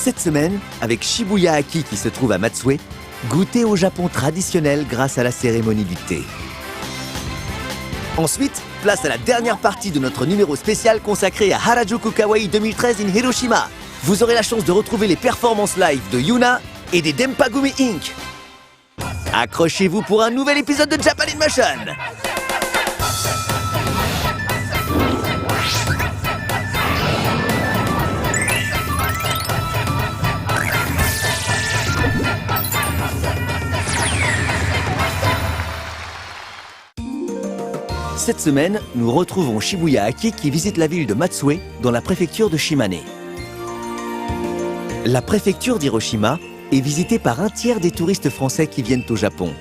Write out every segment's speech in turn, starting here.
Cette semaine, avec Shibuya Aki qui se trouve à Matsue, goûtez au Japon traditionnel grâce à la cérémonie du thé. Ensuite, place à la dernière partie de notre numéro spécial consacré à Harajuku Kawaii 2013 in Hiroshima. Vous aurez la chance de retrouver les performances live de Yuna et des Denpagumi Inc. Accrochez-vous pour un nouvel épisode de Japan in Motion. Cette semaine, nous retrouvons Shibuya Aki qui visite la ville de Matsue dans la préfecture de Shimane. La préfecture d'Hiroshima est visitée par un tiers des touristes français qui viennent au Japon.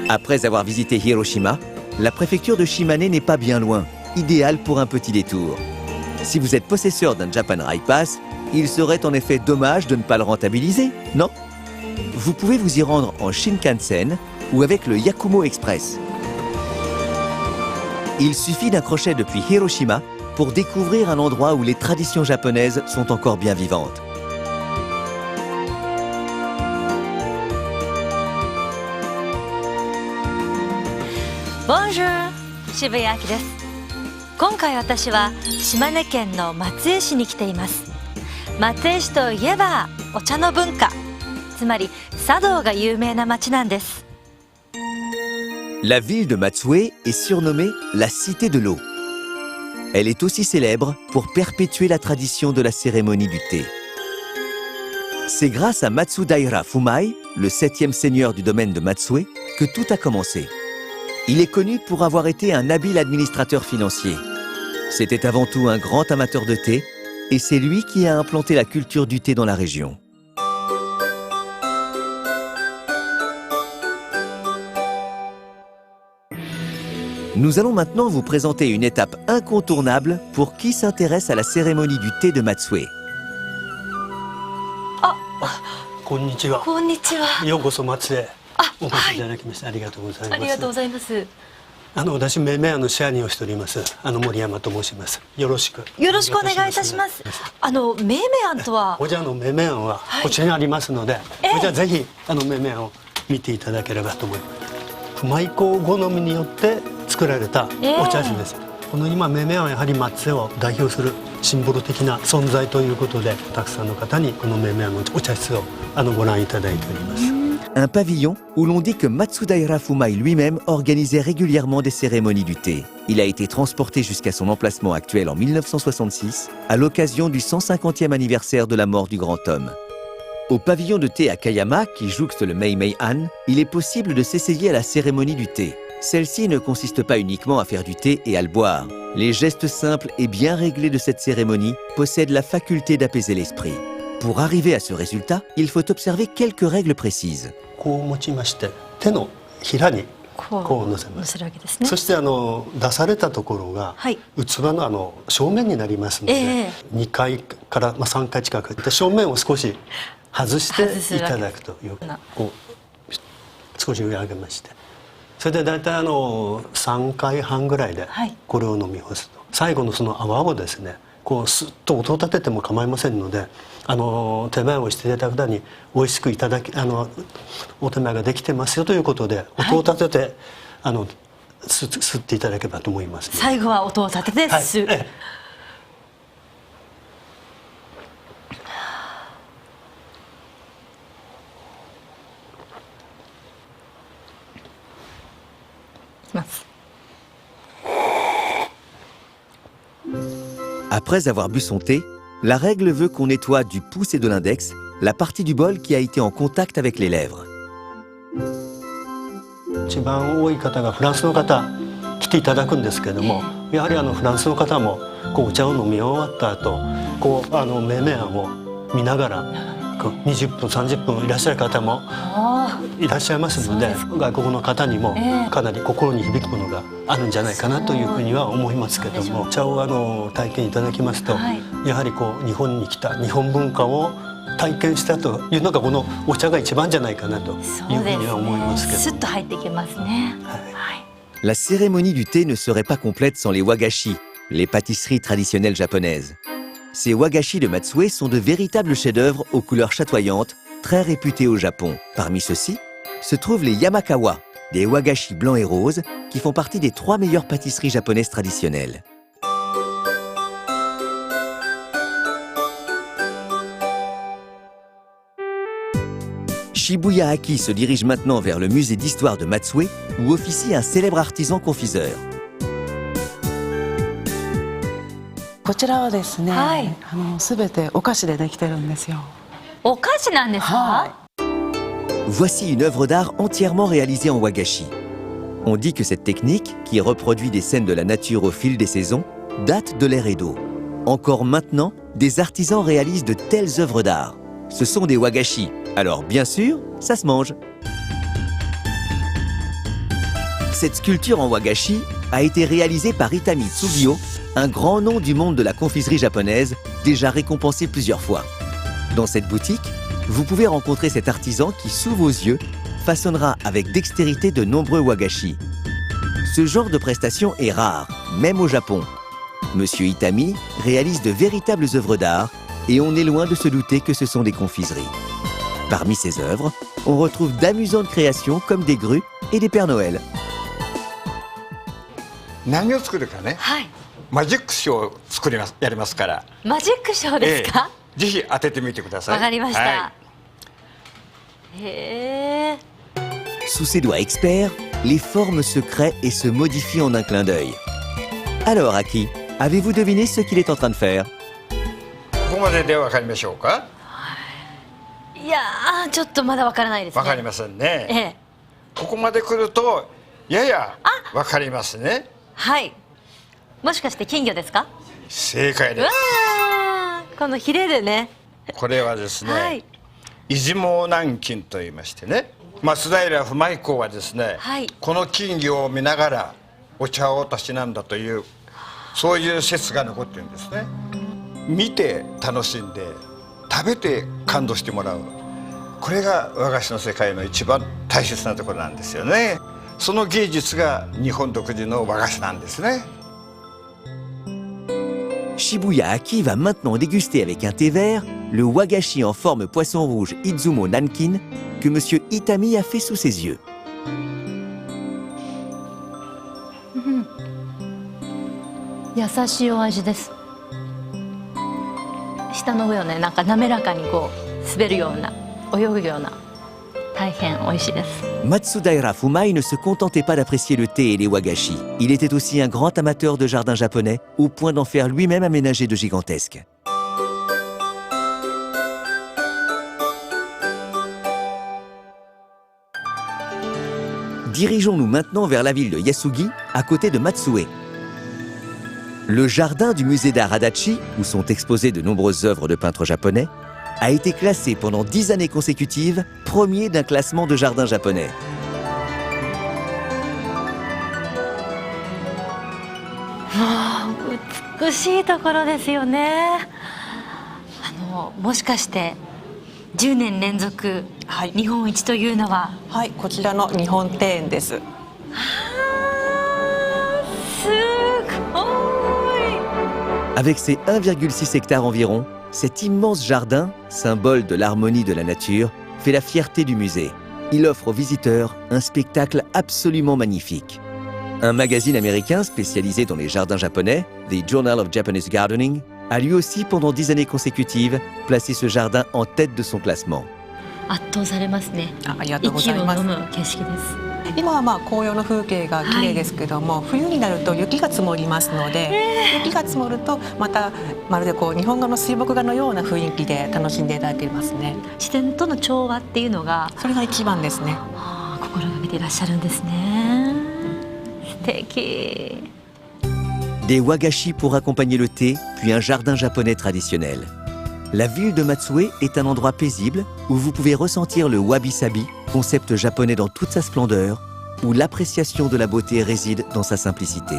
Après avoir visité Hiroshima, la préfecture de Shimane n'est pas bien loin, idéale pour un petit détour. Si vous êtes possesseur d'un Japan Rail Pass, il serait en effet dommage de ne pas le rentabiliser, non? Vous pouvez vous y rendre en Shinkansen ou avec le Yakumo Express. Il suffit d'un crochet depuis Hiroshima pour découvrir un endroit où les traditions japonaises sont encore bien vivantes. Bonjour, Shibuya Aki です。今回私は島根県の松江市に来ています。松江市といえばお茶の文化、つまり茶道が有名な町なんです。La ville de Matsue est surnommée la cité de l'eau. Elle est aussi célèbre pour perpétuer la tradition de la cérémonie du thé. C'est grâce à Matsudaira Fumai, le 7e seigneur du domaine de Matsue, que tout a commencé. Il est connu pour avoir été un habile administrateur financier. C'était avant tout un grand amateur de thé, et c'est lui qui a implanté la culture du thé dans la région. Nous allons maintenant vous présenter une étape incontournable pour qui s'intéresse à la cérémonie du thé de Matsue. Konnichiwa. こんにちは。ようこそ松江お越しいただきましてありがとうございます。ありがとうございます。私メメアのシェア人をしております森山と申します。よろしく。よろしくお願いいたします。メイメアンとは。お茶のメメアンはこちらにありますので、じゃあぜひメメアンを見ていただければと思います。舞妓好みによって作られたお茶室です。この今メメアンはやはり松江を代表するシンボル的な存在ということで、たくさんの方にこのメメアンのお茶室をご覧いただいております。Un pavillon où l'on dit que Matsudaira Fumai lui-même organisait régulièrement des cérémonies du thé. Il a été transporté jusqu'à son emplacement actuel en 1966, à l'occasion du 150e anniversaire de la mort du grand homme. Au pavillon de thé à Kayama, qui jouxte le Meimei-an, il est possible de s'essayer à la cérémonie du thé. Celle-ci ne consiste pas uniquement à faire du thé et à le boire. Les gestes simples et bien réglés de cette cérémonie possèdent la faculté d'apaiser l'esprit. Pour arriver à ce résultat, il faut observer quelques règles précises. こう持ちまして手のひらにこう乗せます。そして出されたところが器の正面になりますので、2回から3回近く正面を少し外していただくというこう少し上上げまして、それで大体3回半ぐらいでこれを飲み干すと、最後のその泡をですねこうスッと音を立てても構いませんので、手前をしていただく方に美味しくいただきお手前ができてますよということで、音を立てて吸っていただければと思います。最後は音を立てて吸う。いきます。Après avoir bu son thé, la règle veut qu'on nettoie du pouce et de l'index la partie du bol qui a été en contact avec les lèvres. 一番多い方がフランスの方来ていただくんですけれども、やはりフランスの方もこうお茶を飲み終わった後こうメメアンを見ながら20分30分いらっしゃる方もいらっしゃいますので、外国の方にもかなり心に響くものがあるんじゃないかなというふうには思いますけども、茶を体験いただきますと、やはりこう日本に来た日本文化を体験したというのがこのお茶が一番じゃないかなというふうには思いますけど。スッと入っていきますね。La cérémonie du thé ne serait pas complète sans les wagashi, les pâtisseries traditionnelles japonaises. Ces wagashi de Matsue sont de véritables chefs-d'œuvre aux couleurs chatoyantes, très réputés au Japon. Parmi ceux-ci se trouvent les Yamakawa, des wagashi blancs et roses qui font partie des 3 meilleures pâtisseries japonaises traditionnelles. Shibuya Aki se dirige maintenant vers le musée d'histoire de Matsue où officie un célèbre artisan confiseur. こちらはですね、全てお菓子でできてるんですよ。お菓子なんですか？ Voici une œuvre d'art entièrement réalisée en wagashi. On dit que cette technique, qui reproduit des scènes de la nature au fil des saisons, date de l'ère Edo. Encore maintenant, des artisans réalisent de telles œuvres d'art. Ce sont des wagashi, alors bien sûr, ça se mange. Cette sculpture en wagashi a été réalisée par Itami Tsugio, un grand nom du monde de la confiserie japonaise, déjà récompensé plusieurs fois. Dans cette boutique, vous pouvez rencontrer cet artisan qui, sous vos yeux, façonnera avec dextérité de nombreux wagashi. Ce genre de prestation est rare, même au Japon. Monsieur Itami réalise de véritables œuvres d'art et on est loin de se douter que ce sont des confiseries. Parmi ces œuvres, on retrouve d'amusantes créations comme des grues et des Pères Noël. 何を作るかね、マジックショーをやりますから。マジックショーですか？ぜひ当ててみてください。わかりました。へー。 Sous ses doigts experts, les formes se créent et se modifient en un clin d'œil. Alors, Aki, avez-vous deviné ce qu'il est en train de faire? ここまででわかりましょうか？いやー、ちょっとまだわからないですね。わかりませんね。ここまで来るとややわかりますね。はい。もしかして金魚ですか？正解です。このヒレでね。これはですね、出雲南京と言いましてね、松平不昧公はですね、この金魚を見ながらお茶をたしなんだという、そういう説が残ってるんですね。見て楽しんで、食べて感動してもらう、これが和菓子の世界の一番大切なところなんですよね。その芸術が日本独自の和菓子なんですね。 Shibuya Aki va maintenant déguster avec un thé vert le wagashi en forme poisson rouge Izumo Nankin que Monsieur Itami a fait sous ses yeux. 優しいお味です。舌の上をね、なんか滑らかにこう滑るような、泳ぐような、大変美味しいです。 Matsudaira Fumai ne se contentait pas d'apprécier le thé et les wagashi. Il était aussi un grand amateur de jardins japonais, au point d'en faire lui-même aménager de gigantesques. Dirigeons-nous maintenant vers la ville de Yasugi, à côté de Matsue. Le jardin du musée d'art Adachi, où sont exposées de nombreuses œuvres de peintres japonais, a été classé pendant 10 années consécutives premier d'un classement de jardins japonais. Oh, 美しいところですよね。もしかして10年連続日本一というのは、はい、こちらの日本庭園です。Avec ses 1,6 hectares environ, cet immense jardin, symbole de l'harmonie de la nature, fait la fierté du musée. Il offre aux visiteurs un spectacle absolument magnifique. Un magazine américain spécialisé dans les jardins japonais, The Journal of Japanese Gardening, a lui aussi pendant 10 années consécutives placé ce jardin en tête de son classement. 圧倒されますね。ありがとうございます。息を飲む景色です。今は紅葉の風景が綺麗ですけども、冬になると雪が積もりますので、雪が積もるとまたまるでこう日本画の水墨画のような雰囲気で楽しんでいただけますね。自然との調和っていうのが、それが一番ですね。心がけていらっしゃるんですね。素敵。 Des wagashi pour accompagner le thé, puis un jardin japonais traditionnel. La ville de Matsue est un endroit paisible où vous pouvez ressentir le wabi-sabi, concept japonais dans toute sa splendeur, où l'appréciation de la beauté réside dans sa simplicité.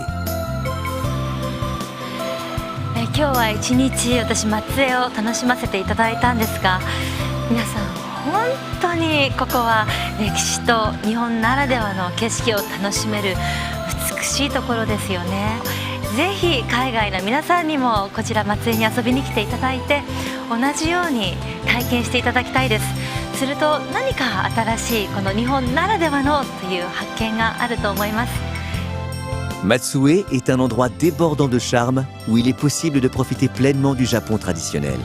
今日は一日私松江を楽しませていただいたんですが、皆さん本当にここは歴史と日本ならではの景色を楽しめる美しいところですよね。ぜひ海外の皆さんにもこちら松江に遊びに来ていただいて、同じように体験していただきたいです。すると何か新しいこの日本ならではのという発見があると思います。Matsue est un endroit débordant de charme où il est possible de profiter pleinement du Japon traditionnel.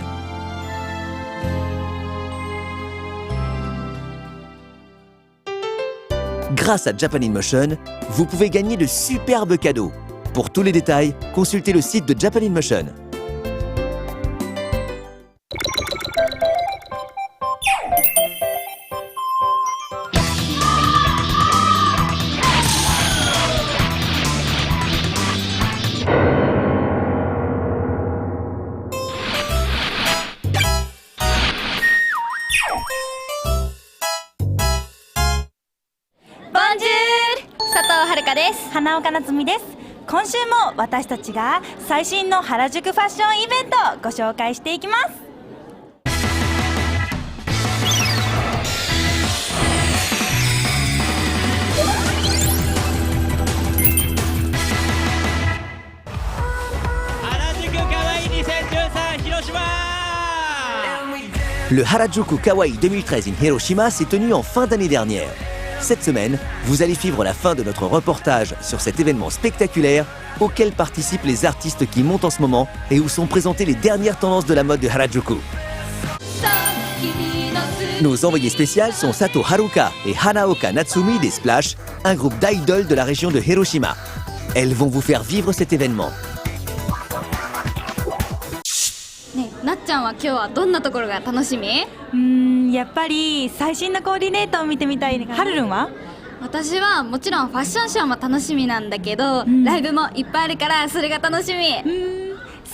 Grâce à Japan in Motion, vous pouvez gagner de superbes cadeaux. Pour tous les détails, consultez le site de Japan in Motion. Bonjour! 佐藤遥です。花岡夏美です。今週も私たちが最新の原宿ファッションイベントをご紹介していきます。原宿かわいい2013広島。Le Harajuku Kawaii 2013 in Hiroshima s'est tenu en fin d'année dernière. Cette semaine, vous allez suivre la fin de notre reportage sur cet événement spectaculaire auquel participent les artistes qui montent en ce moment et où sont présentées les dernières tendances de la mode de Harajuku. Nos envoyés spéciales sont Sato Haruka et Hanaoka Natsumi des Splash, un groupe d'idoles de la région de Hiroshima. Elles vont vous faire vivre cet événement. ねえ、なっちゃんは今日はどんなところが楽しみ？やっぱり最新のコーディネートを見てみたい。はるるんは？私はもちろんファッションショーも楽しみなんだけど、ライブもいっぱいあるからそれが楽しみ。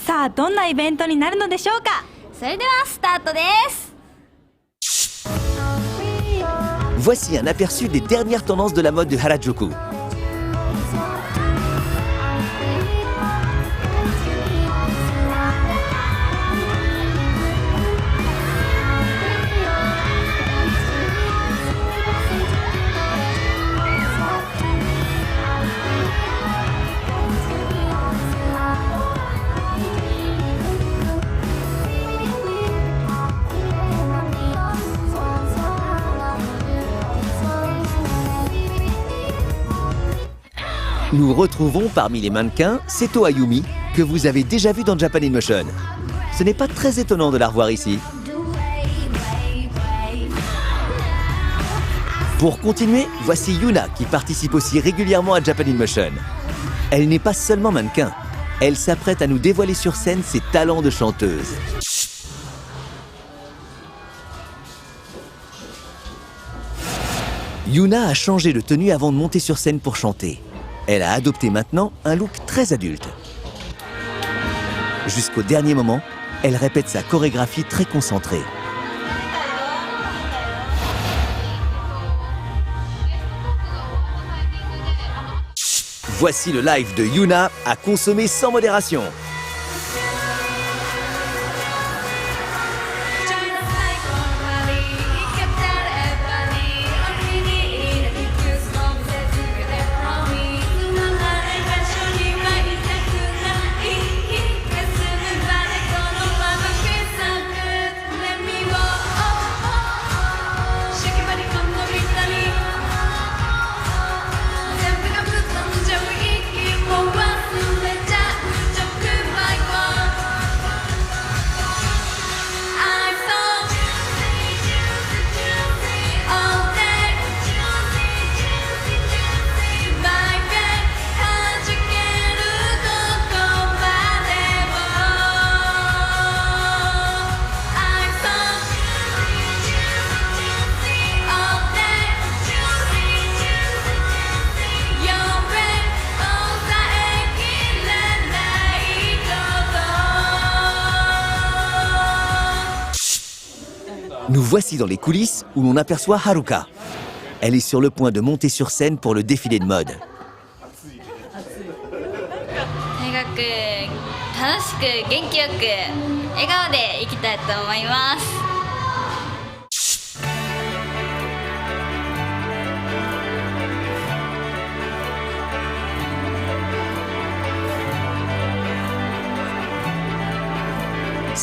さあどんなイベントになるのでしょうか。それではスタートです。 Voici un aperçu des dernières tendances de la mode de Harajuku. Nous retrouvons parmi les mannequins Seto Ayumi, que vous avez déjà vu dans Japan in Motion. Ce n'est pas très étonnant de la revoir ici. Pour continuer, voici Yuna qui participe aussi régulièrement à Japan in Motion. Elle n'est pas seulement mannequin, elle s'apprête à nous dévoiler sur scène ses talents de chanteuse. Yuna a changé de tenue avant de monter sur scène pour chanter. Elle a adopté maintenant un look très adulte. Jusqu'au dernier moment, elle répète sa chorégraphie très concentrée. Voici le live de Yuna à consommer sans modération. Nous voici dans les coulisses où l'on aperçoit Haruka. Elle est sur le point de monter sur scène pour le défilé de mode. とにかく楽しく元気よく笑顔でいきたいと思います。 「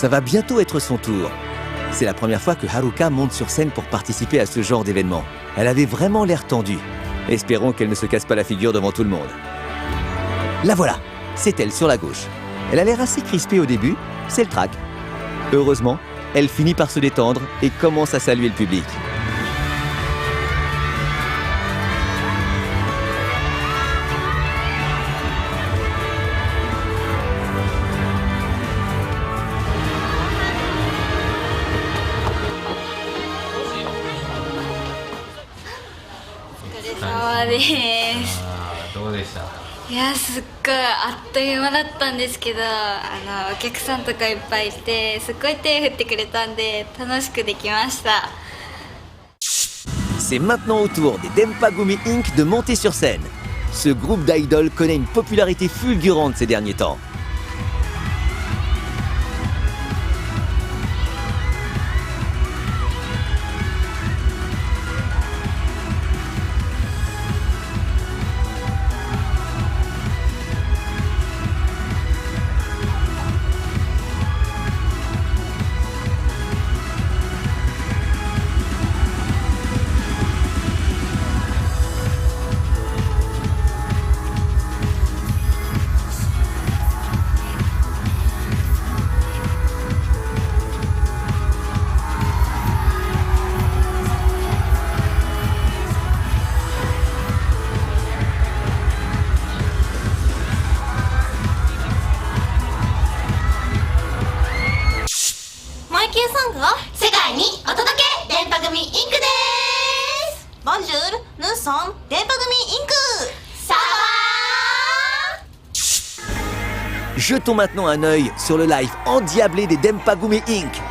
Ça va bientôt être son tour. C'est la première fois que Haruka monte sur scène pour participer à ce genre d'événement. Elle avait vraiment l'air tendue. Espérons qu'elle ne se casse pas la figure devant tout le monde. La voilà, c'est elle sur la gauche. Elle a l'air assez crispée au début, c'est le trac. Heureusement, elle finit par se détendre et commence à saluer le public.どうでした？いやすっごいあっという間だったんですけどお客さんとかいっぱいいてすっごい手振ってくれたんで楽しくできました。 C'est maintenant au tour des Denpagumi Inc. de monter sur scène. Ce groupe d'idoles connaît une popularité fulgurante ces derniers temps. Bonjour, nous sommes Denpagumi Inc. Ça va? Jetons maintenant un œil sur le live endiablé des Denpagumi Inc.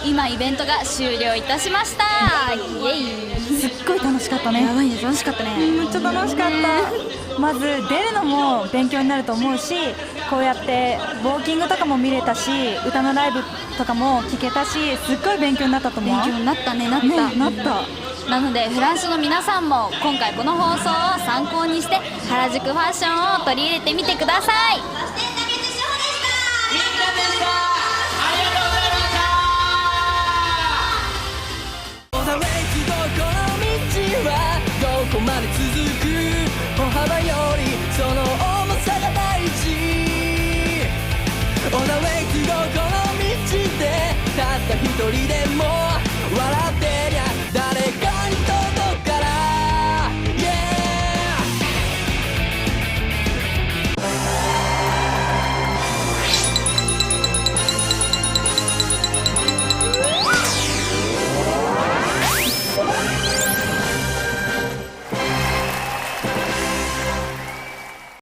今イベントが終了いたしました。イエイ。すっごい楽しかったね。やばいね、楽しかったね。めっちゃ楽しかった。まず出るのも勉強になると思うし、こうやってウォーキングとかも見れたし、歌のライブとかも聴けたし、すっごい勉強になったと思う。勉強になったね。なった。なのでフランスの皆さんも今回この放送を参考にして原宿ファッションを取り入れてみてください。どこまで